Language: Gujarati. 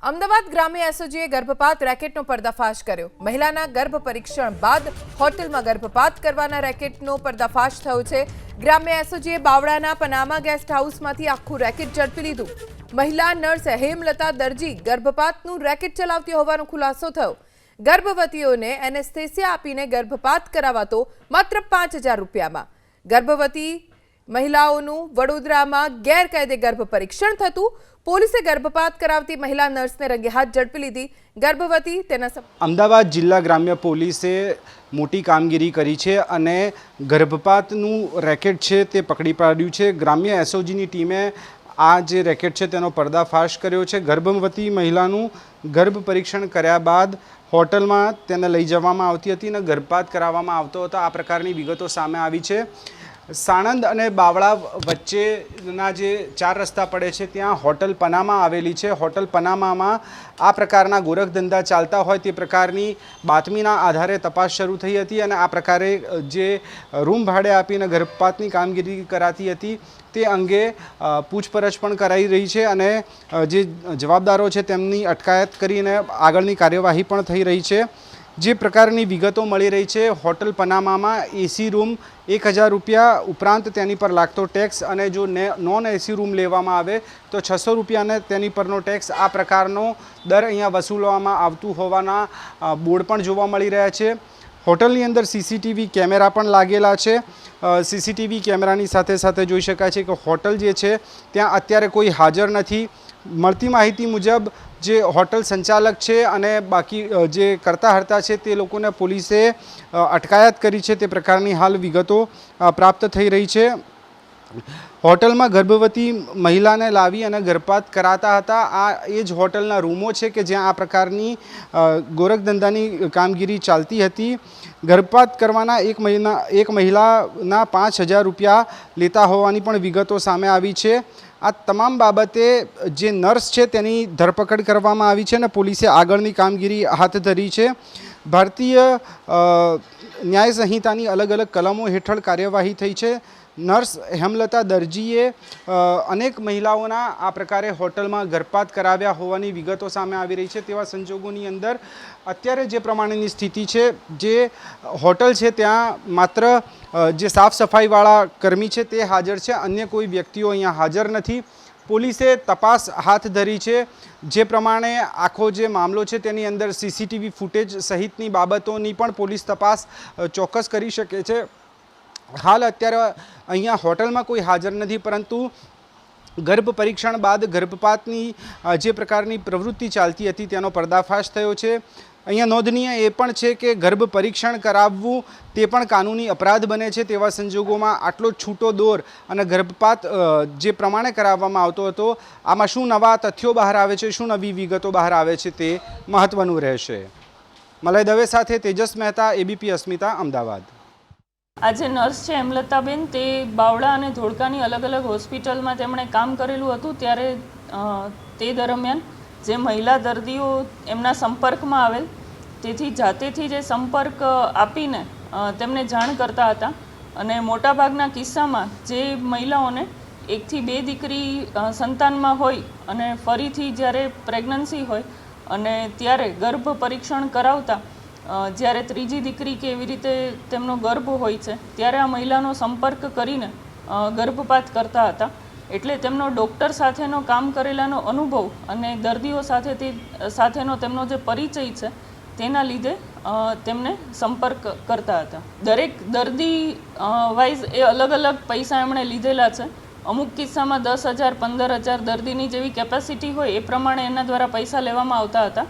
અમદાવાદ ગ્રામ્ય એસઓજીએ ગર્ભપાત રેકેટનો પર્દાફાશ કર્યો। મહિલાના ગર્ભ પરીક્ષણ બાદ હોટલમાં ગર્ભપાત કરવાના રેકેટનો પર્દાફાશ થયો છે। ગ્રામ્ય એસઓજીએ બાવળાના પનામા ગેસ્ટ હાઉસમાંથી આખું રેકેટ ઝડપી લીધું। મહિલા નર્સ હેમલતા દરજી ગર્ભપાતનું રેકેટ ચલાવતી હોવાનો ખુલાસો થયો। ગર્ભવતીઓને એનેસ્થેસિયા આપીને ગર્ભપાત કરાવાતો માત્ર 5000 રૂપિયામાં। ગર્ભવતી મહિલાઓનું વડોદરામાં ગેરકાયદે ગર્ભ પરીક્ષણ થતું। પોલીસે ગર્ભપાત કરાવતી મહિલા નર્સને રંગે હાથ ઝડપી લીધી। ગર્ભવતી તેના અમદાવાદ જિલ્લા ગ્રામ્ય પોલીસે મોટી કામગીરી કરી છે અને ગર્ભપાતનું રેકેટ છે તે પકડી પાડ્યું છે। ગ્રામ્ય એસઓજીની ટીમે આ જે રેકેટ છે તેનો પર્દાફાશ કર્યો છે। ગર્ભવતી મહિલાનું ગર્ભ પરીક્ષણ કર્યા બાદ હોટલમાં તેને લઈ જવામાં આવતી હતી અને ગર્ભપાત કરાવવામાં આવતો હતો। આ પ્રકારની વિગતો સામે આવી છે। સાણંદ અને બાવળા વચ્ચેના જે 4 રસ્તા પડે છે ત્યાં હોટલ પનામા આવેલી છે। હોટલ પનામામાં આ પ્રકારના ગોરખધંધા ચાલતા હોય તે પ્રકારની બાતમીના આધારે તપાસ શરૂ થઈ હતી અને આ પ્રકારે જે રૂમ ભાડે આપીને ગર્ભપાતની કામગીરી કરાતી હતી તે અંગે પૂછપરછ પણ કરાઈ રહી છે અને જે જવાબદારો છે તેમની અટકાયત કરીને આગળની કાર્યવાહી પણ થઈ રહી છે। જે પ્રકારની વિગતો મળી રહી છે, હોટલ પનામામાં એસી રૂમ 1000 રૂપિયા ઉપરાંત તેની પર લાગતો ટેક્સ અને જો નોન એસી રૂમ લેવામાં આવે તો 600 રૂપિયાને તેની પરનો ટેક્સ આ પ્રકારનો દર અહીંયા વસૂલવામાં આવતું હોવાના બોર્ડ પણ જોવા મળી રહ્યા છે। હોટલની અંદર સીસીટીવી કેમેરા પણ લાગેલા છે। સીસીટીવી કેમેરાની સાથે સાથે જોઈ શકાય છે કે હોટલ જે છે ત્યાં અત્યારે કોઈ હાજર નથી। મળતી માહિતી મુજબ જે હોટલ સંચાલક છે અને બાકી જે કરતા હરતા છે તે લોકોને પોલીસે અટકાયત કરી છે તે પ્રકારની હાલ વિગતો પ્રાપ્ત થઈ રહી છે। હોટલમાં ગર્ભવતી મહિલાને લાવી અને ગર્ભપાત કરાતા હતા। આ એ જ હોટલના રૂમો છે કે જ્યાં આ પ્રકારની ગોરખધંધાની કામગીરી ચાલતી હતી। ગર્ભપાત કરવાના એક મહિલાના 5000 રૂપિયા લેતા હોવાની પણ વિગતો સામે આવી છે। આ તમામ બાબતે જે નર્સ છે તેની ધરપકડ કરવામાં આવી છે અને પોલીસે આગળની કામગીરી હાથ ધરી છે। ભારતીય ન્યાય સંહિતાની અલગ અલગ કલમો હેઠળ કાર્યવાહી થઈ છે। નર્સ હેમલતા દરજીએ અનેક મહિલાઓના આ પ્રકારે હોટલમાં ગર્ભપાત કરાવ્યા હોવાની વિગતો સામે આવી રહી છે। તેવા સંજોગોની અંદર અત્યારે જે પ્રમાણેની સ્થિતિ છે, જે હોટલ છે ત્યાં માત્ર જે સાફ સફાઈવાળા કર્મી છે તે હાજર છે, અન્ય કોઈ વ્યક્તિઓ અહીંયા હાજર નથી। પોલીસે તપાસ હાથ ધરી છે। જે પ્રમાણે આખો જે મામલો છે તેની અંદર સીસીટીવી ફૂટેજ સહિતની બાબતોની પણ પોલીસ તપાસ ચોક્કસ કરી શકે છે। હાલ અત્યારે અહીંયા હોટલમાં કોઈ હાજર નથી, પરંતુ ગર્ભ પરીક્ષણ બાદ ગર્ભપાતની જે પ્રકારની પ્રવૃત્તિ ચાલતી હતી તેનો પર્દાફાશ થયો છે। અહીંયા નોંધનીય એ પણ છે કે ગર્ભ પરીક્ષણ કરાવવું તે પણ કાનૂની અપરાધ બને છે। તેવા સંજોગોમાં આટલો છૂટો દોર અને ગર્ભપાત જે પ્રમાણે કરાવવામાં આવતો હતો, આમાં શું નવા તથ્યો બહાર આવે છે, શું નવી વિગતો બહાર આવે છે તે મહત્વનું રહેશે। મલય દવે સાથે તેજસ મહેતા, એબીપી અસ્મિતા, અમદાવાદ। આ જે નર્સ છે હેમલતાબેન, તે બાવળા અને ધોળકાની અલગ અલગ હોસ્પિટલમાં તેમણે કામ કરેલું હતું। ત્યારે તે દરમિયાન જે મહિલા દર્દીઓ એમના સંપર્કમાં આવેલ, તેથી જાતેથી જે સંપર્ક આપીને તેમને જાણ કરતા હતા અને મોટાભાગના કિસ્સામાં જે મહિલાઓને 1 થી 2 દીકરી સંતાનમાં હોય અને ફરીથી જ્યારે પ્રેગ્નન્સી હોય અને ત્યારે ગર્ભ પરીક્ષણ કરાવતા જ્યારે ત્રીજી દીકરી કે એવી રીતે તેમનો ગર્ભ હોય છે ત્યારે આ મહિલાનો સંપર્ક કરીને ગર્ભપાત કરતા હતા। એટલે તેમનો ડૉક્ટર સાથેનો કામ કરેલાનો અનુભવ અને દર્દીઓ સાથેનો તેમનો જે પરિચય છે તેના લીધે તેમને સંપર્ક કરતા હતા। દરેક દર્દી વાઇઝ એ અલગ અલગ પૈસા એમણે લીધેલા છે। અમુક કિસ્સામાં 10,000 15,000 દર્દીની જેવી કેપેસિટી હોય એ પ્રમાણે એના દ્વારા પૈસા લેવામાં આવતા હતા।